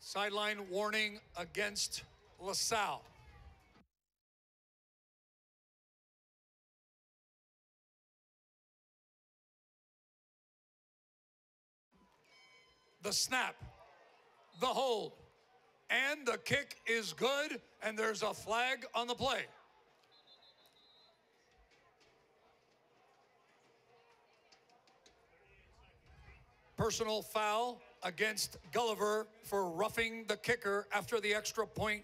Sideline warning against LaSalle. The snap, the hold, and the kick is good, and there's a flag on the play. Personal foul against Gulliver for roughing the kicker after the extra point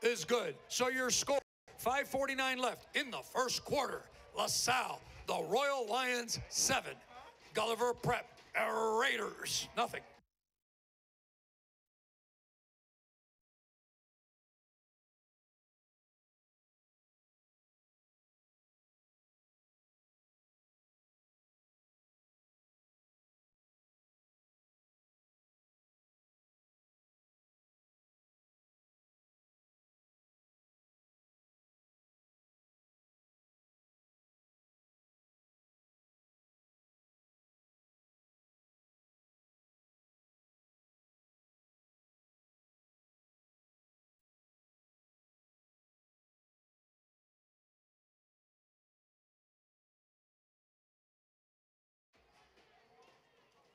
is good. So your score, 5:49 left in the first quarter. LaSalle, the Royal Lions 7, Gulliver Prep, Raiders nothing.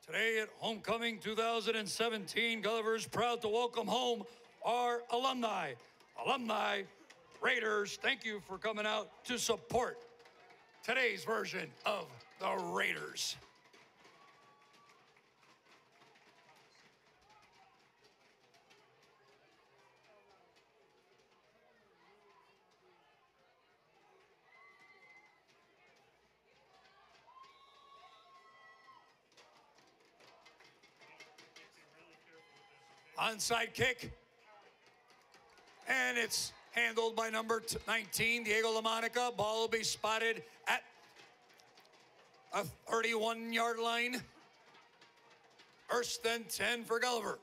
Today at Homecoming 2017, Gulliver is proud to welcome home our alumni. Alumni, Raiders, thank you for coming out to support today's version of the Raiders. Onside kick, and it's handled by number 19, Diego LaMonica. Ball will be spotted at a 31-yard line. First and 10 for Gulliver.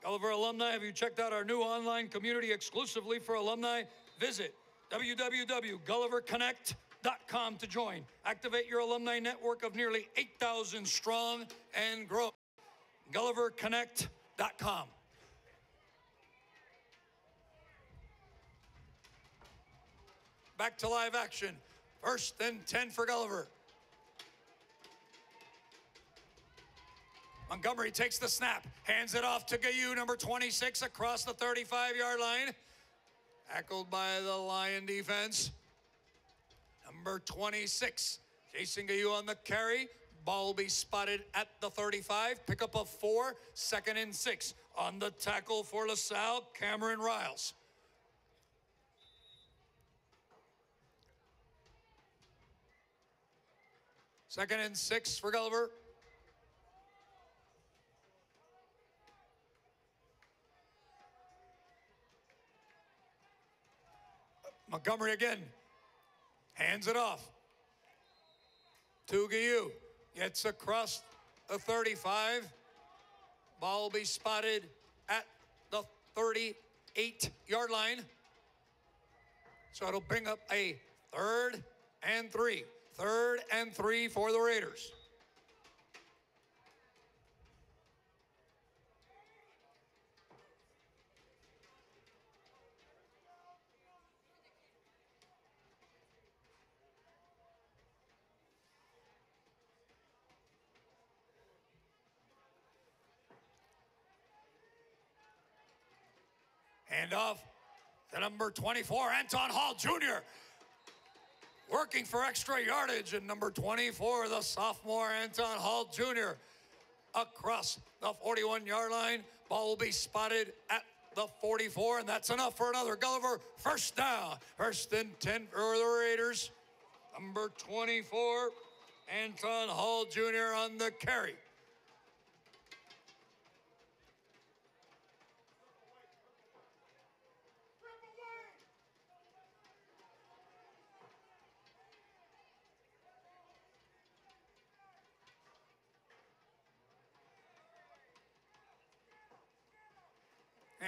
Gulliver alumni, have you checked out our new online community exclusively for alumni? Visit www.gulliverconnect.com to join. Activate your alumni network of nearly 8,000 strong and grow. GulliverConnect.com. Back to live action. First and 10 for Gulliver. Montgomery takes the snap, hands it off to Gayu, number 26, across the 35-yard line. Tackled by the Lion defense. Number 26, Jason Gayu on the carry. Ball will be spotted at the 35. Pickup of 4, second and 6. On the tackle for LaSalle, Cameron Riles. Second and 6 for Gulliver. Montgomery again. Hands it off to Gayu. Gets across the 35. Ball will be spotted at the 38-yard line. So it'll bring up a 3rd and 3. 3rd and 3 for the Raiders. Hand off to number 24, Anton Hall Jr. Working for extra yardage, and number 24, the sophomore Anton Hall Jr. Across the 41-yard line. Ball will be spotted at the 44, and that's enough for another Gulliver first down. First and 10 for the Raiders. Number 24, Anton Hall Jr. on the carry.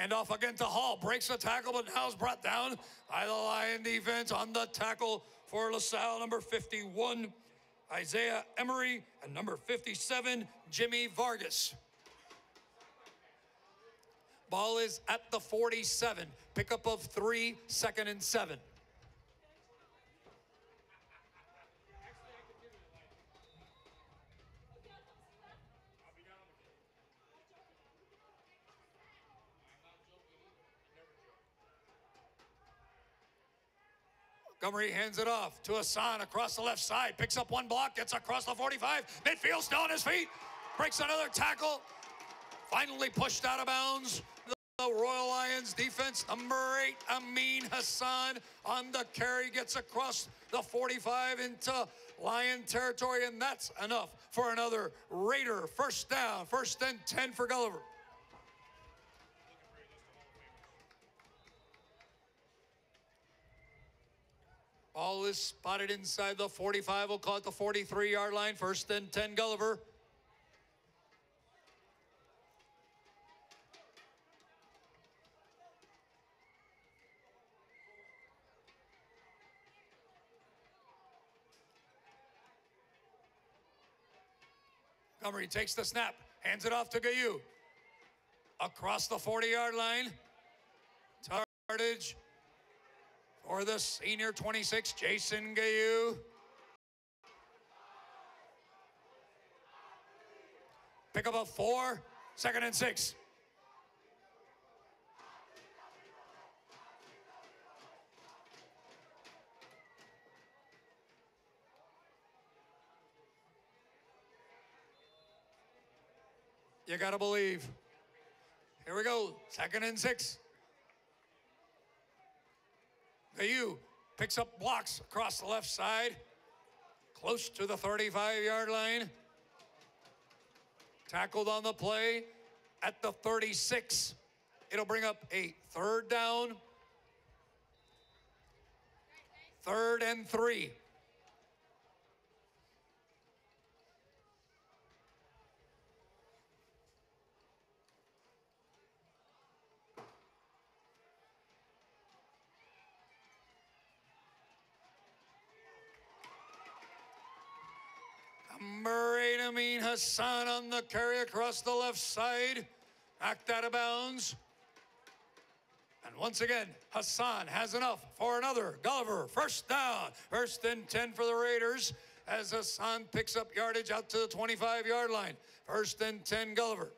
And off again to Hall, breaks the tackle, but now is brought down by the Lion defense on the tackle for LaSalle, number 51, Isaiah Emery, and number 57, Jimmy Vargas. Ball is at the 47. Pickup of 3, 2nd and 7. Montgomery hands it off to Hassan across the left side. Picks up one block, gets across the 45. Midfield still on his feet. Breaks another tackle. Finally pushed out of bounds. The Royal Lions defense, number 8, Amin Hassan on the carry, gets across the 45 into Lion territory, and that's enough for another Raider first down. 1st and 10 for Gulliver. Ball is spotted inside the 45. We'll call it the 43-yard line. 1st and 10, Gulliver. Montgomery takes the snap, hands it off to Gayu. Across the 40-yard line. Yardage for the senior 26, Jason Gayu. Pickup of 4, 2nd and 6. You gotta believe. Here we go, 2nd and 6. Gayu picks up blocks across the left side, close to the 35-yard line. Tackled on the play at the 36. It'll bring up a 3rd down. 3rd and 3. Murray Amin Hassan on the carry across the left side. Knocked out of bounds. And once again, Hassan has enough for another Gulliver first down. 1st and 10 for the Raiders as Hassan picks up yardage out to the 25-yard line. 1st and 10, Gulliver.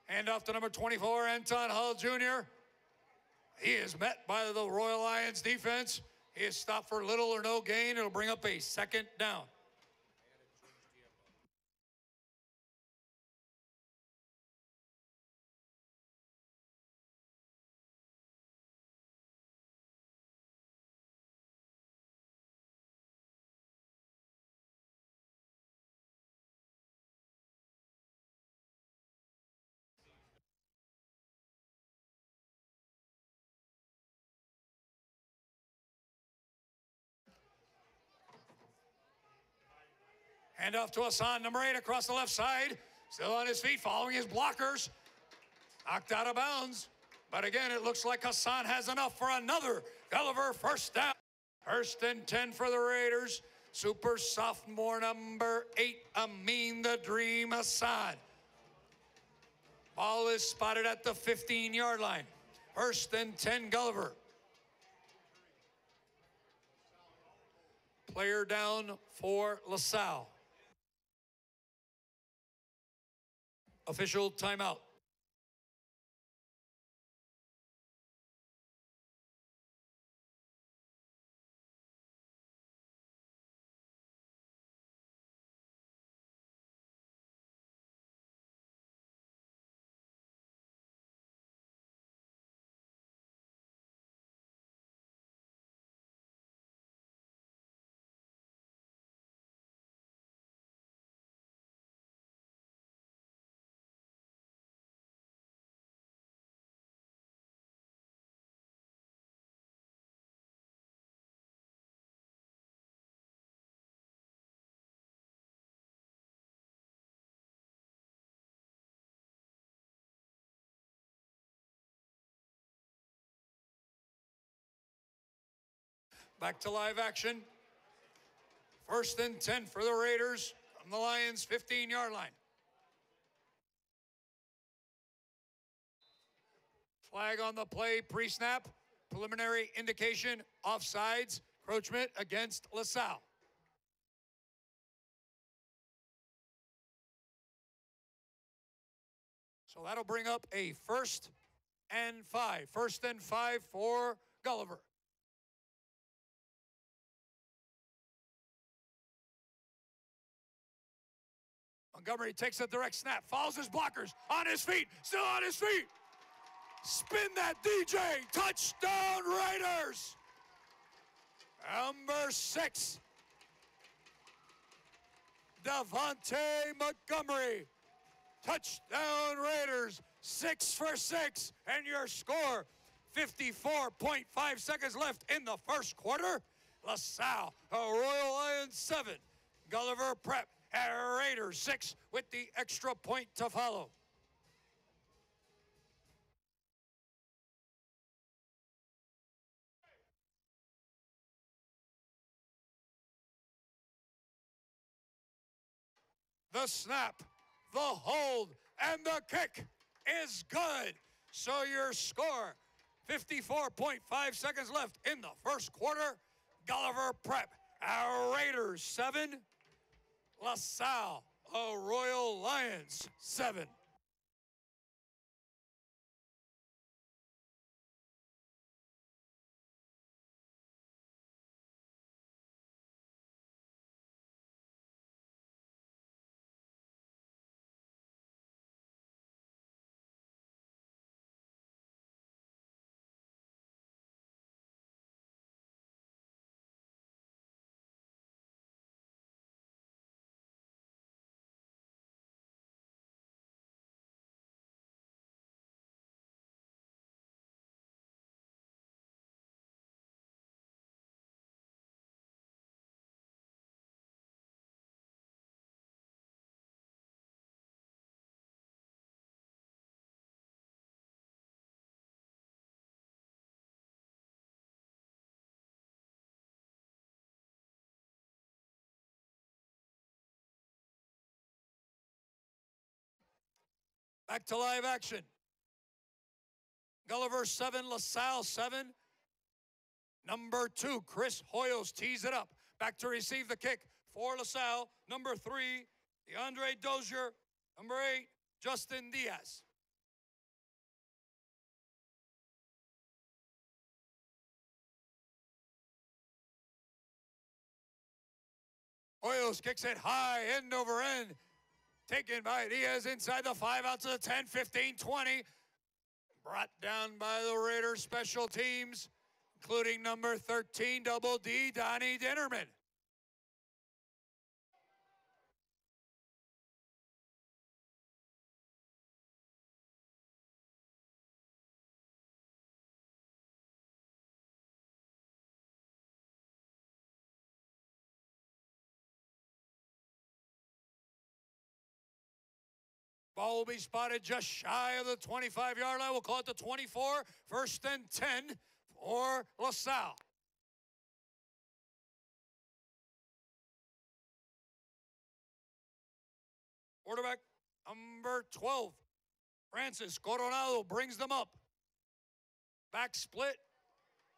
Hand off to number 24, Anton Hall Jr. He is met by the Royal Lions defense. He is stopped for little or no gain. It'll bring up a 2nd down. Hand off to Hassan, number 8, across the left side. Still on his feet, following his blockers. Knocked out of bounds. But again, it looks like Hassan has enough for another Gulliver first down. 1st and 10 for the Raiders. Super sophomore number 8, Amin the Dream Hassan. Ball is spotted at the 15-yard line. 1st and 10, Gulliver. Player down for LaSalle. Official timeout. Back to live action. 1st and 10 for the Raiders from the Lions' 15-yard line. Flag on the play, pre-snap. Preliminary indication, offsides, encroachment against LaSalle. So that'll bring up a 1st and 5. 1st and 5 for Gulliver. Montgomery takes a direct snap, follows his blockers, on his feet, still on his feet. Spin that DJ, touchdown Raiders. Number 6, Devontae Montgomery. Touchdown Raiders, 6 for 6, and your score, 54.5 seconds left in the first quarter. LaSalle, Royal Lions 7, Gulliver Prep, Raiders 6 with the extra point to follow. The snap, the hold, and the kick is good. So your score, 54.5 seconds left in the first quarter. Gulliver Prep, Raiders 7, LaSalle, Royal Lions 7. Back to live action. Gulliver 7, LaSalle 7. Number 2, Chris Hoyles tees it up. Back to receive the kick for LaSalle. Number 3, DeAndre Dozier. Number 8, Justin Diaz. Hoyles kicks it high, end over end. Taken by Diaz inside the 5, out to the 10, 15, 20. Brought down by the Raiders special teams, including number 13, Double D, Donnie Dinnerman. Ball will be spotted just shy of the 25-yard line. We'll call it the 24. 1st and 10 for LaSalle. Quarterback number 12, Francis Coronado, brings them up. Back split,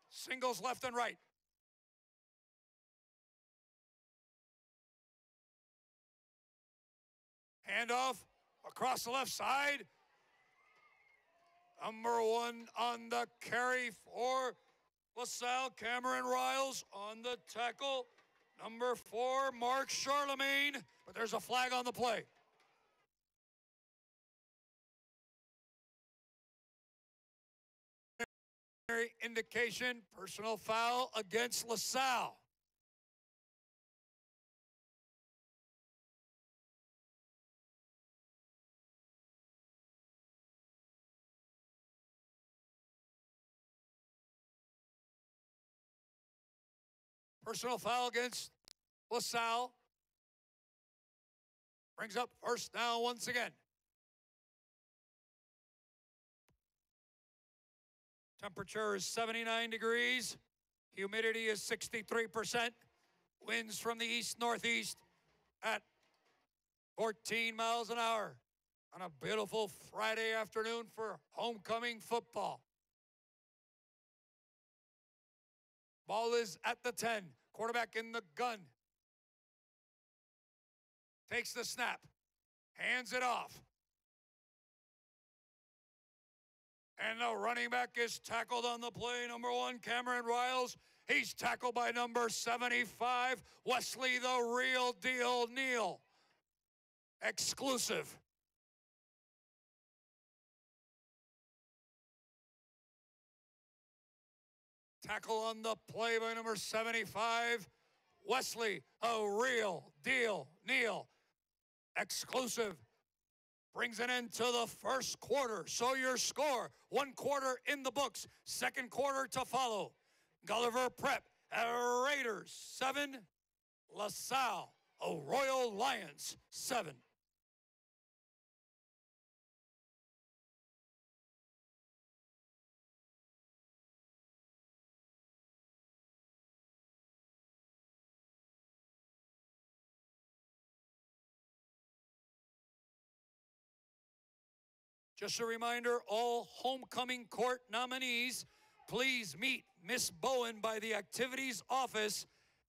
singles left and right. Handoff across the left side. Number 1 on the carry for LaSalle, Cameron Riles on the tackle. Number 4, Mark Charlemagne, but there's a flag on the play. Indication, personal foul against LaSalle. Personal foul against LaSalle. Brings up 1st down once again. Temperature is 79 degrees. Humidity is 63%. Winds from the east-northeast at 14 miles an hour on a beautiful Friday afternoon for homecoming football. Ball is at the 10. Quarterback in the gun. Takes the snap. Hands it off. And the running back is tackled on the play. Number 1, Cameron Riles. He's tackled by number 75, Wesley the Real Deal Neal. Exclusive. Tackle on the play by number 75, Wesley, a Real Deal Neal. Exclusive. Brings an end to the first quarter. So your score, 1 quarter in the books, 2nd quarter to follow. Gulliver Prep, Raiders 7, LaSalle, Royal Lions 7. Just a reminder, all homecoming court nominees, please meet Miss Bowen by the activities office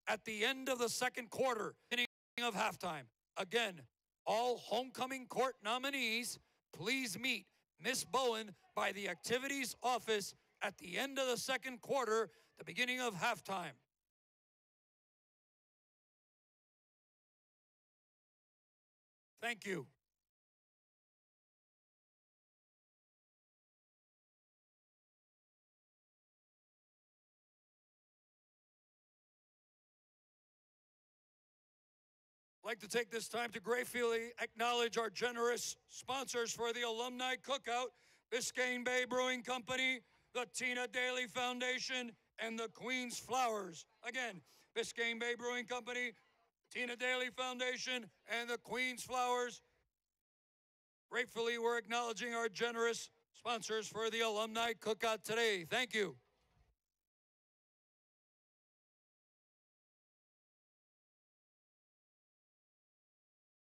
at the end of the 2nd quarter, beginning of halftime. Again, all homecoming court nominees, please meet Miss Bowen by the activities office at the end of the 2nd quarter, the beginning of halftime. Thank you. I'd like to take this time to gratefully acknowledge our generous sponsors for the Alumni Cookout, Biscayne Bay Brewing Company, the Tina Daly Foundation, and the Queen's Flowers. Again, Biscayne Bay Brewing Company, Tina Daly Foundation, and the Queen's Flowers. Gratefully, we're acknowledging our generous sponsors for the Alumni Cookout today. Thank you.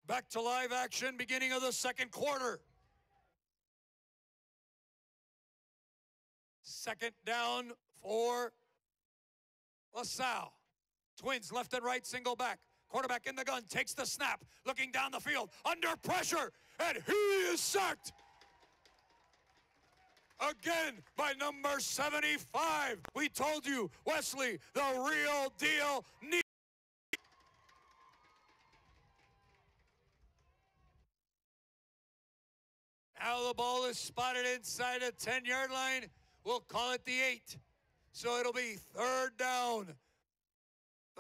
Back to live action, beginning of the 2nd quarter. 2nd down for LaSalle. Twins left and right, single back. Quarterback in the gun, takes the snap, looking down the field, under pressure, and he is sacked. Again by number 75. We told you, Wesley, the Real Deal Neal. Now the ball is spotted inside a 10-yard line. We'll call it the 8. So it'll be 3rd down.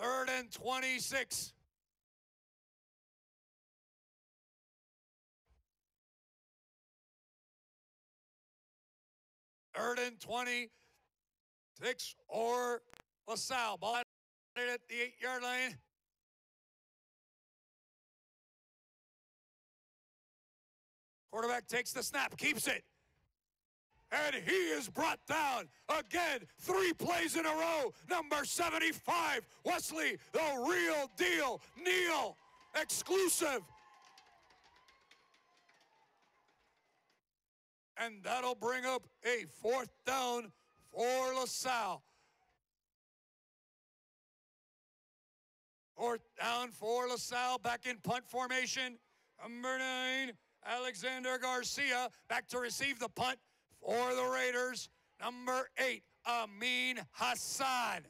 3rd and 26. Third and 26 or LaSalle. Ball at the 8-yard line. Quarterback takes the snap, keeps it. And he is brought down again, 3 plays in a row. Number 75, Wesley, the Real Deal Neal, exclusive. And that'll bring up a 4th down for LaSalle. 4th down for LaSalle, back in punt formation. Number 9, Alexander Garcia, back to receive the punt for the Raiders. Number 8, Amin Hassan.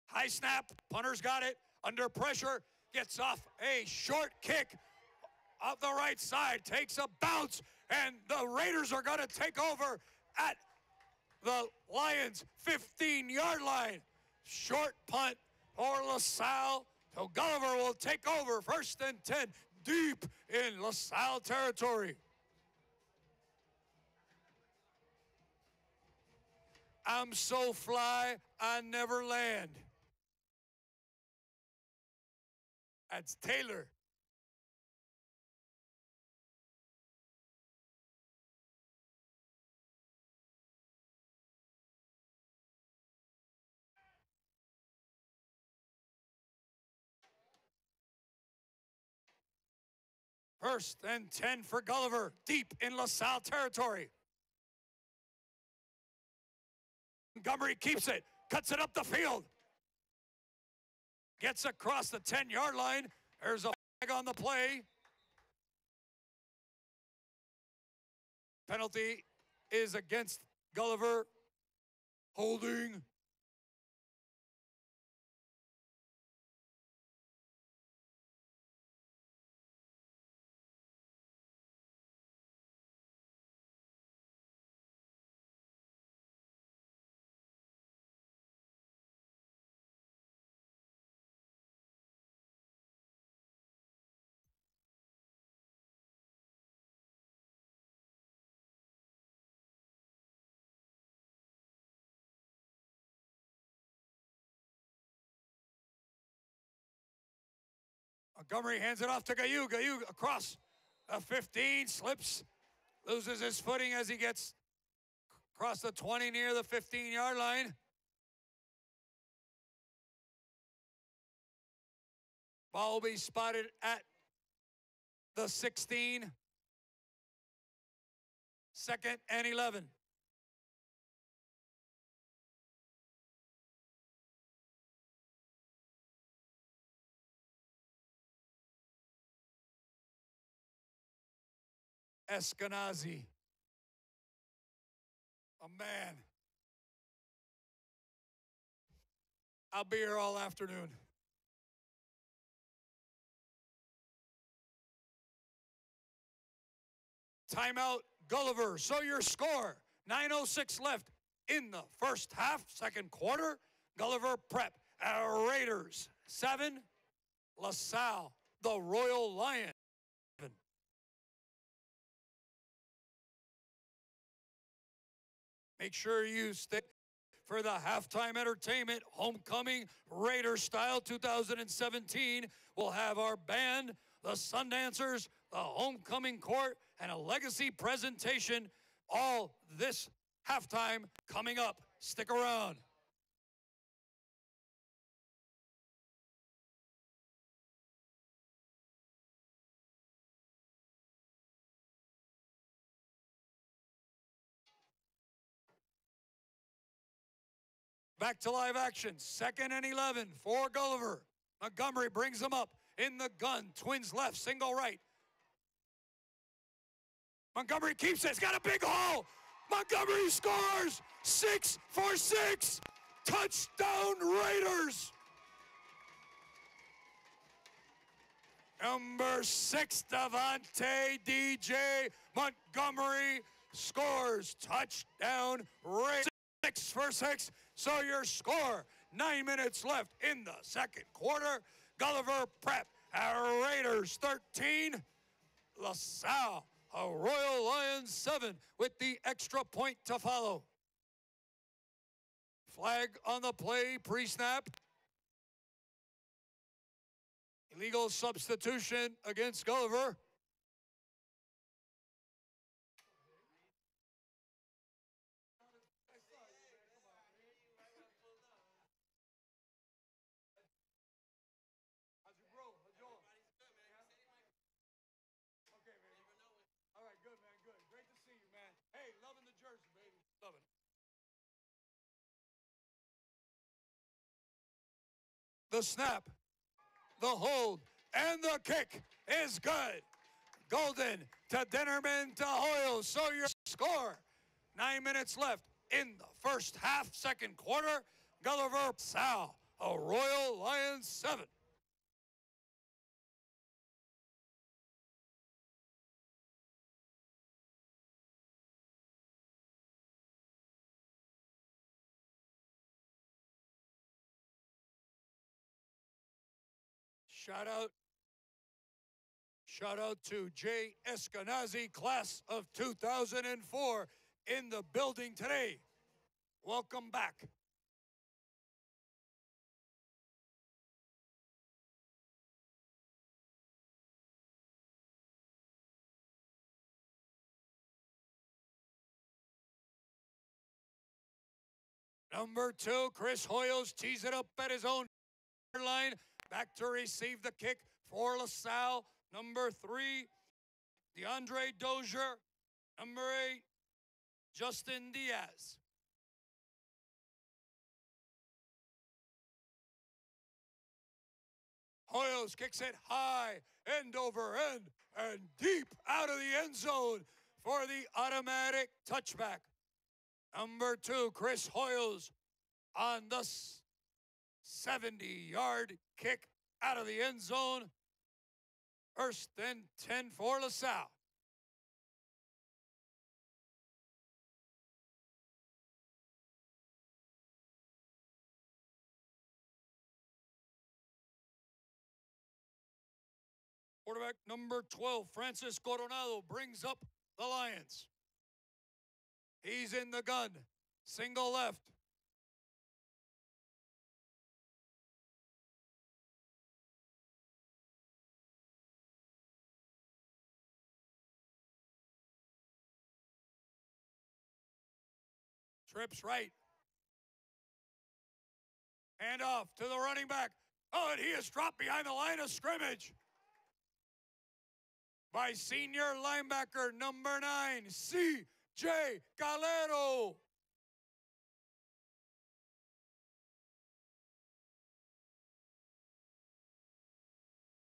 High snap, punter's got it, under pressure, gets off a short kick off the right side, takes a bounce, and the Raiders are going to take over at the Lions' 15-yard line. Short punt for LaSalle. So Gulliver will take over, 1st and 10, deep in LaSalle territory. I'm so fly, I never land. That's Taylor. First and 10 for Gulliver, deep in LaSalle territory. Montgomery keeps it, cuts it up the field. Gets across the 10-yard line. There's a flag on the play. Penalty is against Gulliver. Holding. Montgomery hands it off to Gayu. Gayu across the 15, slips, loses his footing as he gets across the 20 near the 15-yard line. Ball will be spotted at the 16. Second and 11. Eskenazi. A man. I'll be here all afternoon. Timeout, Gulliver. So your score, 9:06 left in the first half, second quarter. Gulliver prep. Raiders, 7. LaSalle, the Royal Lion. Make sure you stay for the halftime entertainment, Homecoming Raider Style 2017. We'll have our band, the Sundancers, the Homecoming Court, and a legacy presentation. All this halftime coming up. Stick around. Back to live action. Second and 11 for Gulliver. Montgomery brings them up in the gun. Twins left, single right. Montgomery keeps it. It's got a big hole. Montgomery scores. 6 for 6. Touchdown Raiders. Number 6, Devontae DJ Montgomery scores. Touchdown Raiders. 6 for 6. So your score, 9 minutes left in the second quarter. Gulliver prep, Raiders 13. LaSalle, a Royal Lions 7 with the extra point to follow. Flag on the play, pre-snap. Illegal substitution against Gulliver. The snap, the hold, and the kick is good. Golden to Dinnerman to Hoyle. So your score, 9 minutes left in the first half, second quarter. Gulliver, Sal, a Royal Lions 7. Shout out to Jay Eskenazi, class of 2004, in the building today. Welcome back. Number 2, Chris Hoyos tees it up at his own line. Back to receive the kick for LaSalle. Number 3, DeAndre Dozier. Number 8, Justin Diaz. Hoyos kicks it high, end over end, and deep out of the end zone for the automatic touchback. Number 2, Chris Hoyos on the 70-yard kick out of the end zone. First and 10 for LaSalle. Quarterback number 12, Francis Coronado, brings up the Lions. He's in the gun. Single left. Trips right. Hand off to the running back. Oh, and he is dropped behind the line of scrimmage by senior linebacker number 9, C.J. Galero.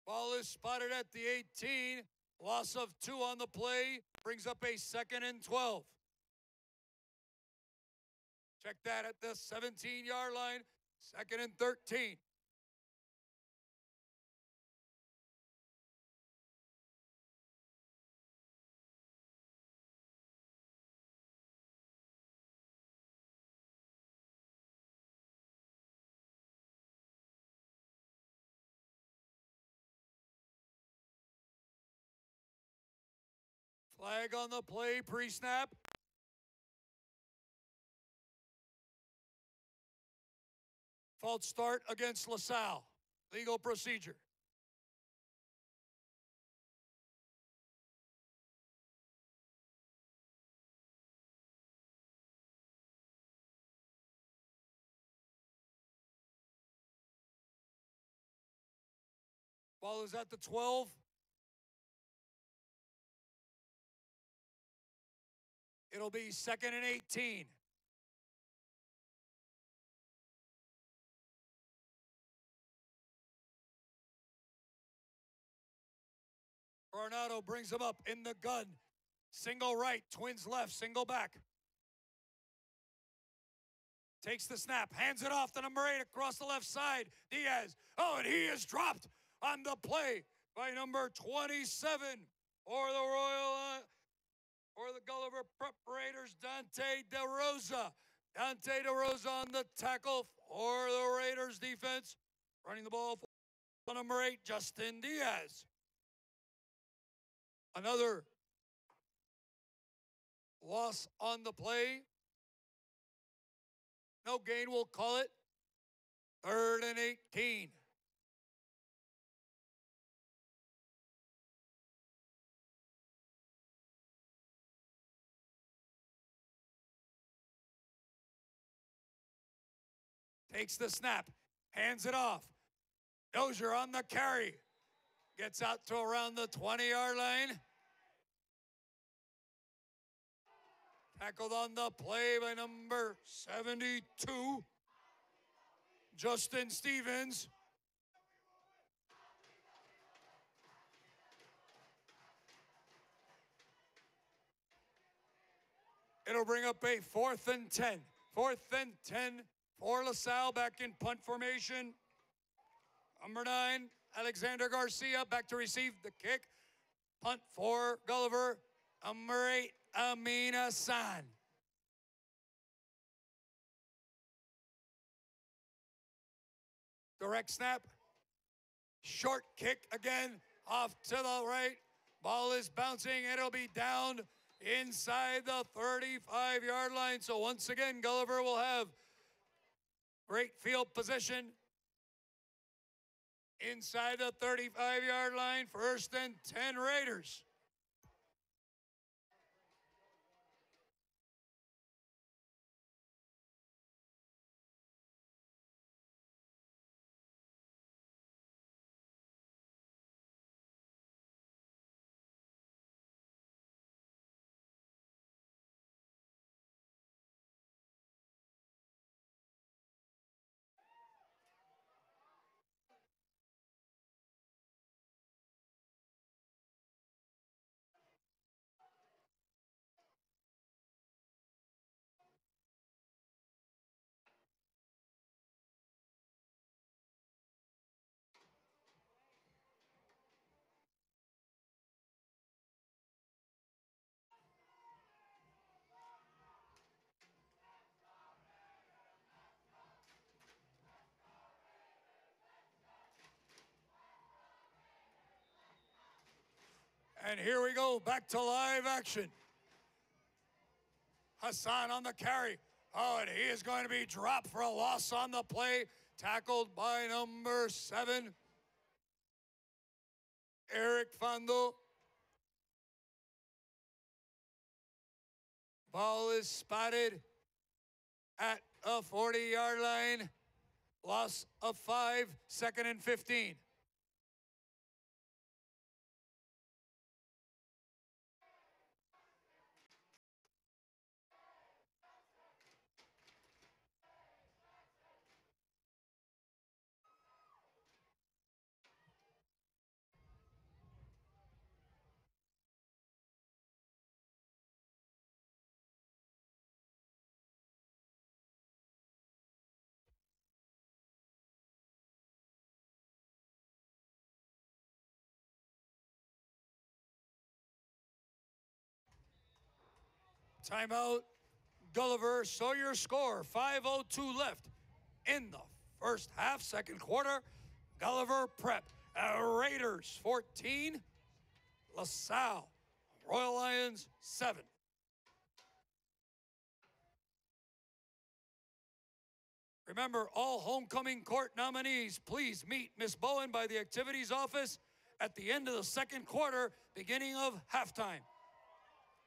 Ball is spotted at the 18. Loss of 2 on the play. Brings up a 2nd and 12. Check that at the 17-yard line. 2nd and 13. Flag on the play, pre-snap. False start against LaSalle. Legal procedure. Ball is at the 12. It'll be 2nd and 18. Coronado brings him up in the gun. Single right, twins left, single back. Takes the snap, hands it off to number 8 across the left side. Diaz. Oh, and he is dropped on the play by number 27 for the Gulliver Preparators, Dante DeRosa. Dante DeRosa on the tackle for the Raiders defense. Running the ball for number 8, Justin Diaz. Another loss on the play. No gain, we'll call it 3rd and 18. Takes the snap, hands it off. Dozier on the carry. Gets out to around the 20-yard line. Tackled on the play by number 72, Justin Stevens. It'll bring up a 4th and 10. 4th and 10 for LaSalle, back in punt formation. Number 9, Alexander Garcia, back to receive the kick. Punt for Gulliver. Number 8, Amin Hassan. Direct snap. Short kick again, off to the right. Ball is bouncing. It'll be down inside the 35-yard line. So once again, Gulliver will have great field position inside the 35-yard line. 1st and 10 Raiders. And here we go, back to live action. Hassan on the carry. Oh, and he is going to be dropped for a loss on the play. Tackled by number 7, Eric Fando. Ball is spotted at a 40-yard line. Loss of 5, 2nd and 15. Timeout, Gulliver. So your score, 5:02 left in the first half, second quarter. Gulliver prep. Raiders 14, LaSalle, Royal Lions 7. Remember, all homecoming court nominees, please meet Miss Bowen by the activities office at the end of the second quarter, beginning of halftime.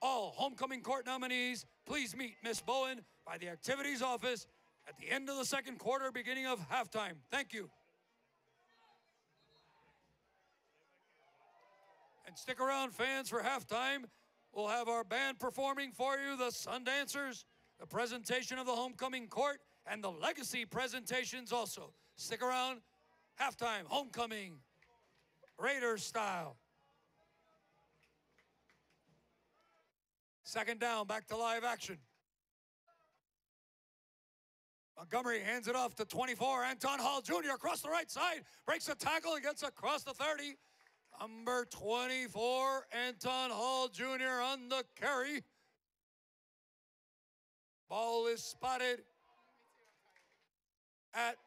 All homecoming court nominees, please meet Miss Bowen by the activities office at the end of the second quarter, beginning of halftime. Thank you. And stick around, fans, for halftime. We'll have our band performing for you, the Sundancers, the presentation of the homecoming court, and the legacy presentations also. Stick around. Halftime, homecoming, Raiders style. Second down, back to live action. Montgomery hands it off to 24. Anton Hall Jr. across the right side. Breaks a tackle and gets across the 30. Number 24, Anton Hall Jr. on the carry. Ball is spotted at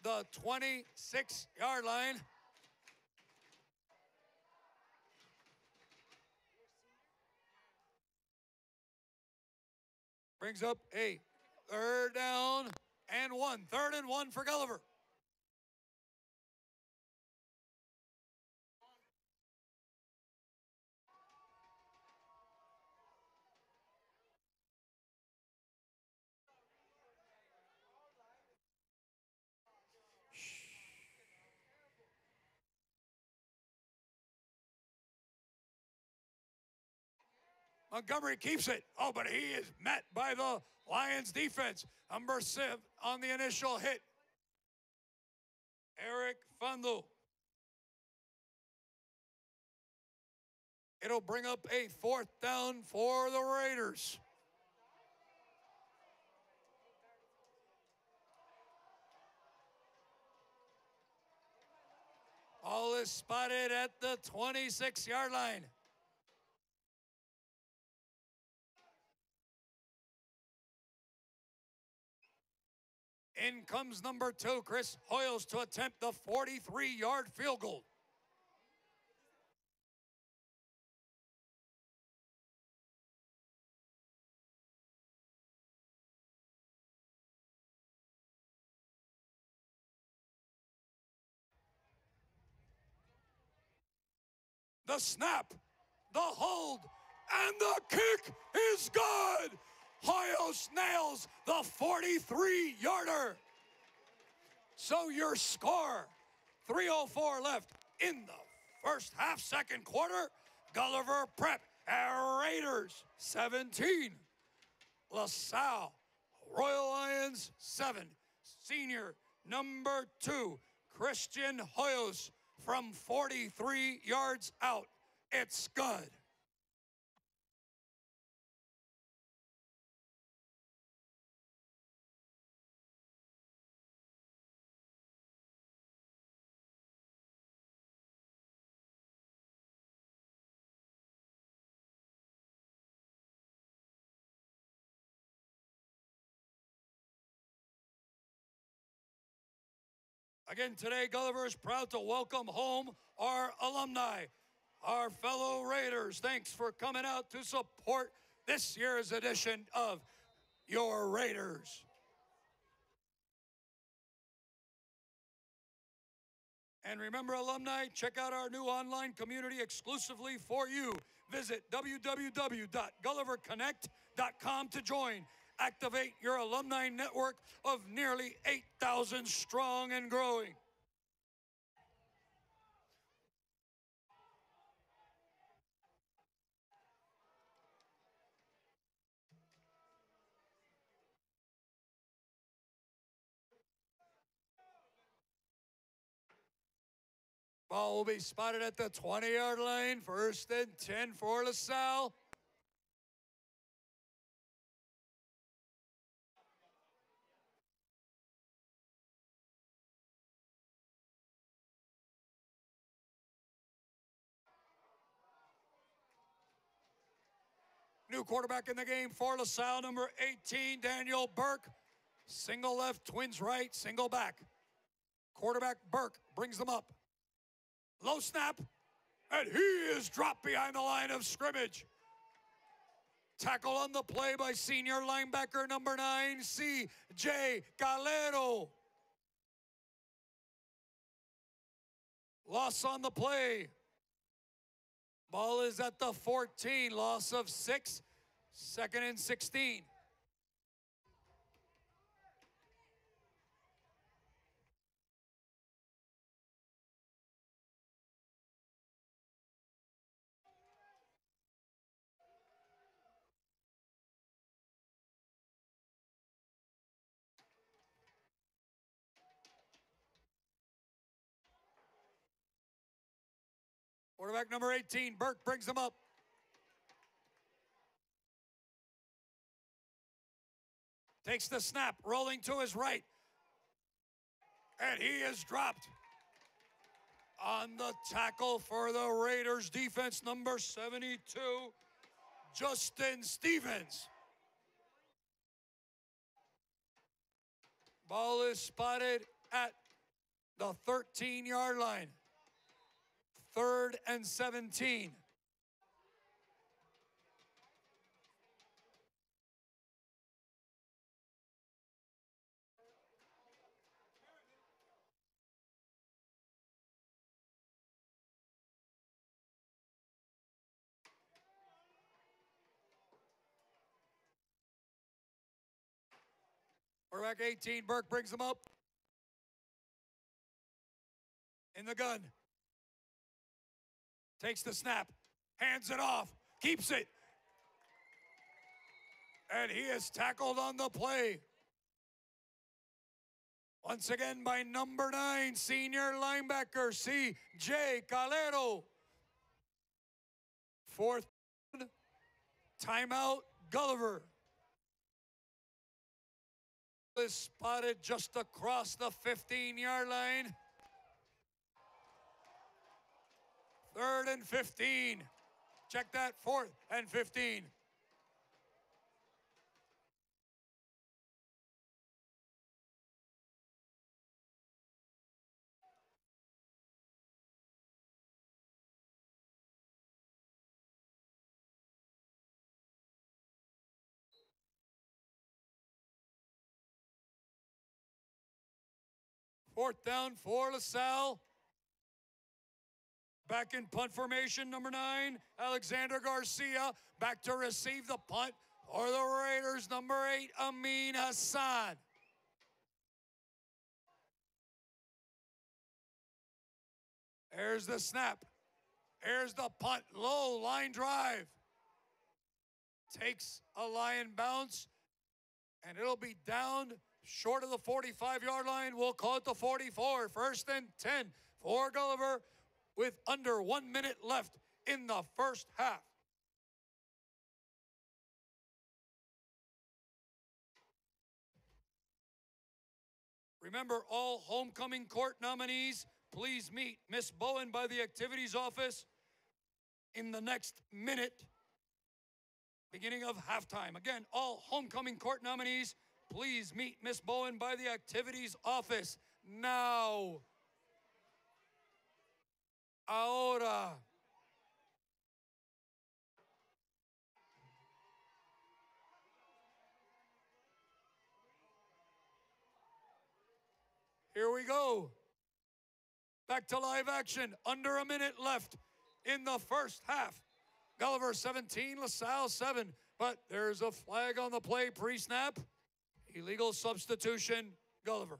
the 26-yard line. Brings up a 3rd down and 1. 3rd and 1 for Gulliver. Montgomery keeps it. Oh, but he is met by the Lions defense. Number 7 on the initial hit, Eric Fando. It'll bring up a 4th down for the Raiders. Ball is spotted at the 26-yard line. In comes number 2, Chris Hoyles, to attempt the 43-yard field goal. The snap, the hold, and the kick is good. Hoyos nails the 43-yarder. So your score, 3:04 left in the first half, second quarter. Gulliver Prep Raiders 17. LaSalle Royal Lions 7. Senior number 2, Christian Hoyos from 43 yards out. It's good. Again, today, Gulliver is proud to welcome home our alumni, our fellow Raiders. Thanks for coming out to support this year's edition of your Raiders. And remember, alumni, check out our new online community exclusively for you. Visit www.gulliverconnect.com to join. Activate your alumni network of nearly 8,000 strong and growing. Ball will be spotted at the 20-yard line. First and 10 for LaSalle. New quarterback in the game for LaSalle, number 18, Daniel Burke. Single left, twins right, single back. Quarterback Burke brings them up. Low snap, and he is dropped behind the line of scrimmage. Tackle on the play by senior linebacker number 9, C.J. Galero. Loss on the play. Ball is at the 14, loss of 6, second and 16. Quarterback number 18, Burke brings them up. Takes the snap, rolling to his right. And he is dropped. On the tackle for the Raiders defense, number 72, Justin Stevens. Ball is spotted at the 13-yard line. Third and 17. Quarterback 18, Burke brings them up. In the gun. Takes the snap, hands it off, keeps it. And he is tackled on the play. Once again by number 9, senior linebacker C.J. Calero. Fourth timeout, Gulliver. Is spotted just across the 15-yard line. Third and 15. Check that, 4th and 15. Fourth down for LaSalle. Back in punt formation, number 9, Alexander Garcia. Back to receive the punt for the Raiders, number 8, Amin Hassan. There's the snap. Here's the punt, low line drive. Takes a lion bounce, and it'll be down short of the 45-yard line. We'll call it the 44. First and 10 for Gulliver with under 1 minute left in the first half. Remember, all homecoming court nominees, please meet Miss Bowen by the activities office in the next minute, beginning of halftime. Again, all homecoming court nominees, please meet Miss Bowen by the activities office now. Ahora. Here we go. Back to live action. Under a minute left in the first half. Gulliver 17, LaSalle 7. But there's a flag on the play pre-snap. Illegal substitution, Gulliver.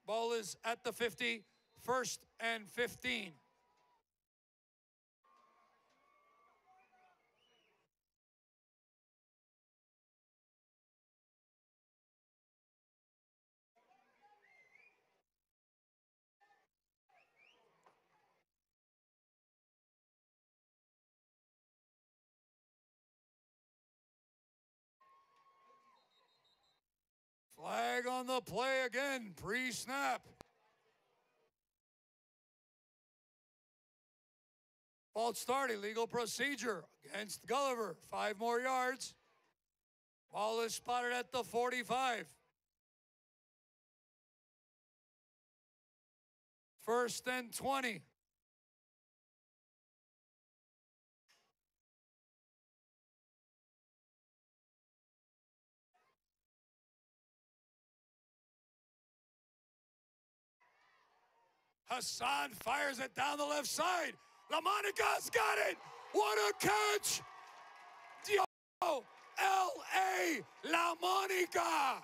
Ball is at the 50, first and 15. Flag on the play again, pre-snap. False start, illegal procedure against Gulliver. 5 more yards. Ball is spotted at the 45. First and 20. Hassan fires it down the left side. LaMonica's got it. What a catch. L.A. La Monica.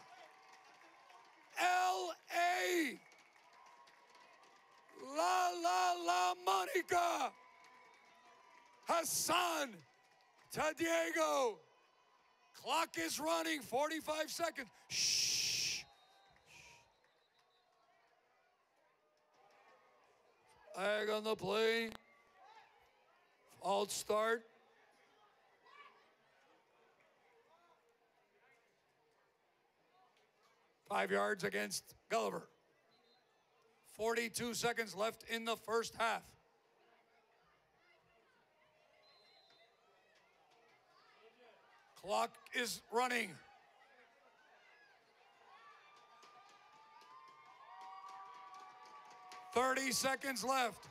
L.A. La Monica. Hassan to Diego. Clock is running, 45 seconds. Shh. Flag on the play. False start. Five yards against Gulliver. 42 seconds left in the first half. Clock is running. .30 seconds left.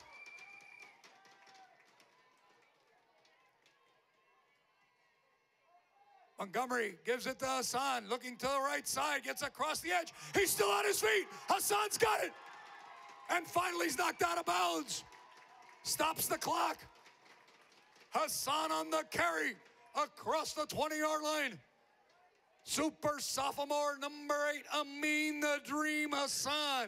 Montgomery gives it to Hassan, looking to the right side, gets across the edge. He's still on his feet. Hassan's got it. And finally he's knocked out of bounds. Stops the clock. Hassan on the carry across the 20-yard line. Super sophomore number 8, Amin the Dream Hassan.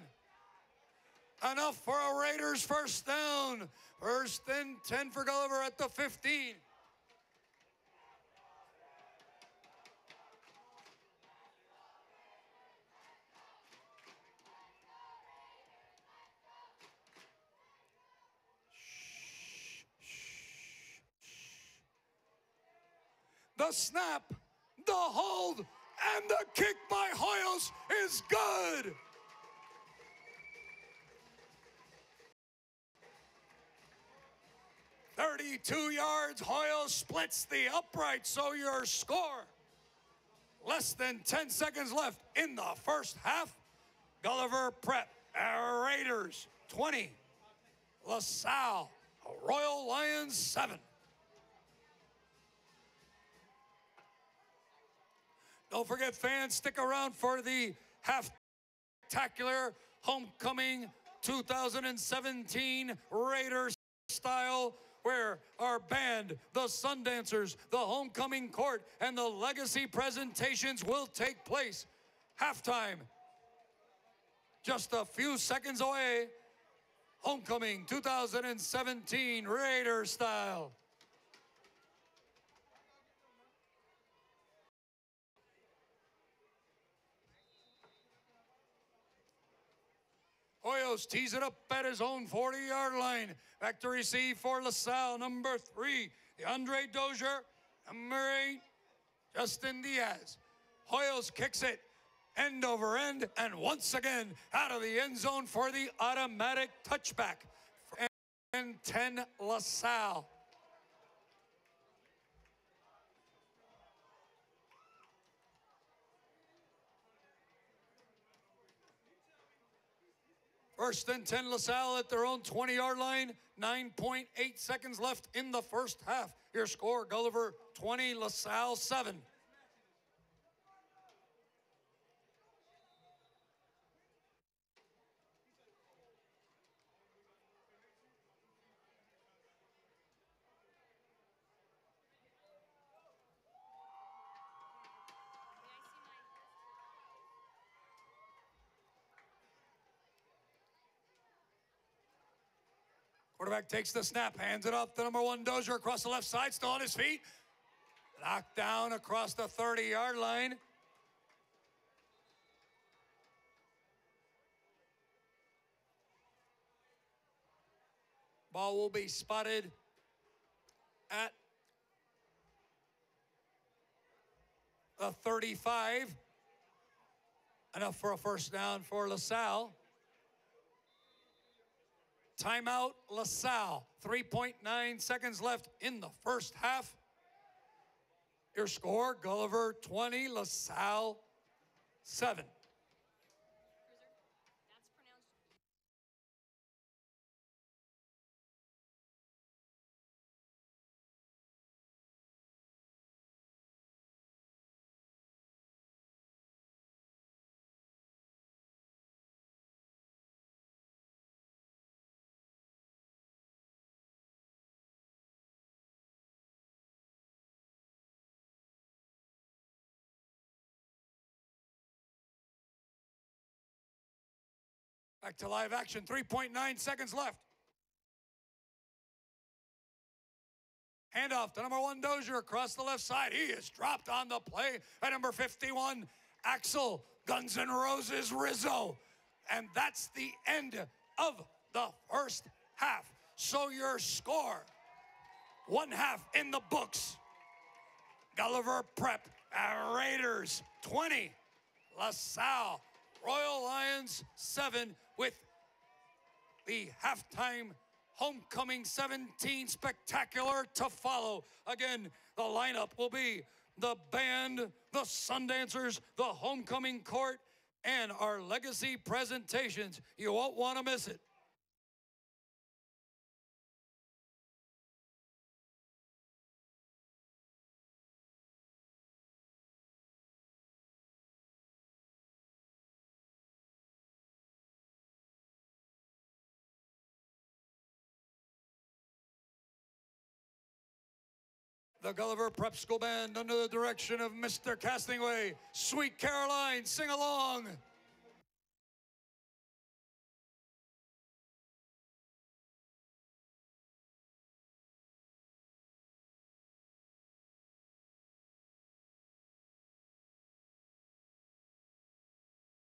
Enough for a Raiders first down. First and 10 for Gulliver at the 15. The snap, the hold, and the kick by Hoyos is good. .32 yards, Hoyos splits the upright, so your score. Less than 10 seconds left in the first half. Gulliver Prep, Raiders 20, LaSalle, Royal Lions 7. Don't forget, fans, stick around for the half-spectacular Homecoming 2017 Raiders style, where our band, the Sundancers, the Homecoming Court, and the Legacy presentations will take place. Halftime, just a few seconds away. Homecoming 2017 Raiders style. Hoyos tees it up at his own 40-yard line. Back to receive for LaSalle, number 3, Andre Dozier. Number 8, Justin Diaz. Hoyos kicks it end over end, and once again out of the end zone for the automatic touchback. And 10 LaSalle. First and 10 LaSalle at their own 20-yard line. 9.8 seconds left in the first half. Your score, Gulliver 20, LaSalle 7. Quarterback takes the snap, hands it off to number 1, Dozier, across the left side, still on his feet. Knocked down across the 30-yard line. Ball will be spotted at the 35. Enough for a first down for LaSalle. Timeout, LaSalle. 3.9 seconds left in the first half. Your score, Gulliver 20, LaSalle 7. Back to live action, 3.9 seconds left. Handoff to number 1, Dozier, across the left side. He is dropped on the play at number 51, Axel Guns N' Roses Rizzo. And that's the end of the first half. So your score, 1 half in the books. Gulliver Prep, Raiders 20, LaSalle Royal Lions 7, with the halftime Homecoming 17 spectacular to follow. Again, the lineup will be the band, the Sundancers, the Homecoming Court, and our Legacy presentations. You won't want to miss it. The Gulliver Prep School Band, under the direction of Mr. Castingway. Sweet Caroline, sing along.